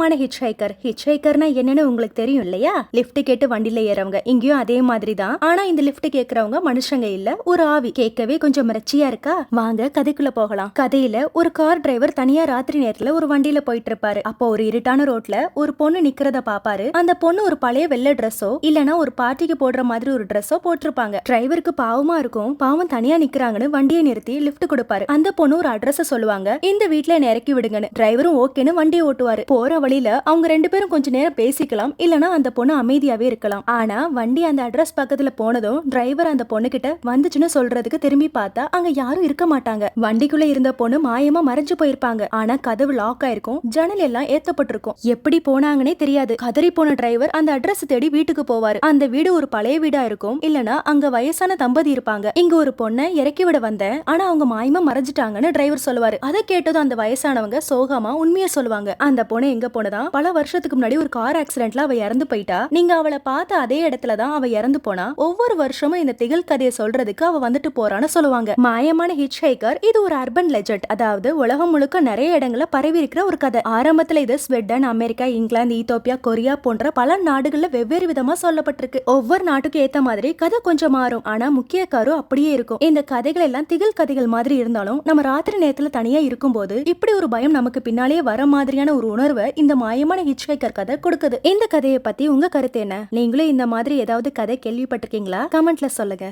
மாயமான ஹிட்ச்ஹைக்கர்னா என்னன்னு உங்களுக்கு தெரியும் இல்லையா? லிஃப்ட் கேட்டு வண்டியில ஏறவங்க. இங்கேயும் அதே மாதிரி தான். ஆனா இந்த லிஃப்ட் கேக்குறவங்க மனுஷங்க இல்ல, ஒரு ஆவி. கேட்கவே கொஞ்சம் மிரட்சியா இருக்கா? வாங்க கதைக்குள்ள போகலாம். கதையில ஒரு கார் டிரைவர் தனியா ராத்திரி நேரத்துல ஒரு வண்டியில போயிட்டு இருப்பாரு. அப்போ ஒரு இருட்டான ரோட்ல ஒரு பொண்ணு நிக்கிறத பாப்பாரு. அந்த பொண்ணு ஒரு பழைய வெள்ளை ட்ரெஸ்ஸோ இல்லனா ஒரு பார்ட்டிக்கு போடுற மாதிரி ஒரு ட்ரெஸ்ஸோ போட்டிருப்பாங்க. டிரைவருக்கு பாவமா இருக்கும். பாவம் தனியா நிக்கிறாங்கன்னு வண்டியை நிறுத்தி லிஃப்ட் கொடுப்பாரு. அந்த பொண்ணு ஒரு அட்ரஸ் சொல்லுவாங்க. இந்த வீட்ல என்ன இறக்கி விடுங்கன்னு. டிரைவரும் ஓகேன்னு வண்டியை ஓட்டுவாரு. போற வழியில அவங்க ரெண்டு பேரும் கொஞ்ச நேரம் பேசிக்கலாம், இல்லனா அந்த பொண்ணு அமைதியாவே இருக்கலாம். ஆனா வண்டி அந்த அட்ரஸ் பக்கத்துல போனதும் டிரைவர் அந்த பொண்ணு கிட்ட வந்துச்சுன்னு சொல்றதுக்கு திரும்பி பார்த்தா அங்க யாரும் இருக்க மாட்டாங்க. வண்டிக்குள்ள இருந்த பொண்ணு மாயமா மறைஞ்சு போயிருப்பாங்க. ஆனா கதவு லாக் ஆயிருக்கும், ஜன்னல் எல்லாம் ஏத்தப்பட்டிருக்கும். எப்படி போனாங்கன்னே தெரியாது. கதறி போன டிரைவர் அந்த அட்ரஸ் தேடி வீட்டுக்கு போவாரு. அந்த வீடு ஒரு பழைய வீடா இருக்கும், இல்லனா அங்க வயசான தம்பதி இருப்பாங்க. இங்க ஒரு பொண்ணை இறக்கி விட வந்தேன், ஆனா அவங்க மாயமா மறைஞ்சிட்டாங்கன்னு டிரைவர் சொல்லுவாரு. அதை கேட்டதும் அந்த வயசானவங்க சோகமா உண்மையை சொல்லுவாங்க. அந்த பொண்ணு எங்க போனதா, பல வருஷத்துக்கு முன்னாடி ஒரு கார் ஆக்சிடென்ட்ல அவ இறந்து போயிட்டா. நீங்க அவளை பார்த்த அதே இடத்துலதான் அவ இறந்து போனா. ஒவ்வொரு வருஷமும் இந்த திகில் கதையை சொல்றதுக்கு அவ வந்துட்டு போறான்னு சொல்லுவாங்க. மாயமான ஹிட்ச்ஹைக்கர் இது ஒரு அர்பன் லெஜெண்ட், அதாவது உலகம் முழுக்க நிறைய இடங்கள்ல பரவி இருக்கிற ஒரு கதை. ஆரம்பத்துல இது ஸ்வீடன், அமெரிக்கா, இங்கிலாந்து, ஈத்தோப்பியா, கொரியா போன்ற பல நாடுகள்ல வெவ்வேறு விதமா சொல்லப்பட்டிருக்கு. ஒவ்வொரு நாட்டுக்கு ஏத்த மாதிரி கதை கொஞ்சம் மாறும், ஆனா முக்கிய கரு அப்படியே இருக்கும். இந்த கதைகள் எல்லாம் திகில் கதைகள் மாதிரி இருந்தாலும் நம்ம ராத்திரி நேரத்துல தனியா இருக்கும்போது இப்படி ஒரு பயம் நமக்கு பின்னாலேயே வர மாதிரியான ஒரு உணர்வை இந்த மாயமான ஹிட்ச்ஹைக்கர் கதை கொடுக்குது. இந்த கதையை பத்தி உங்க கருத்து என்ன? நீங்களும் இந்த மாதிரி ஏதாவது கதை கேள்விப்பட்டிருக்கீங்களா? கமெண்ட்ல சொல்லுங்க.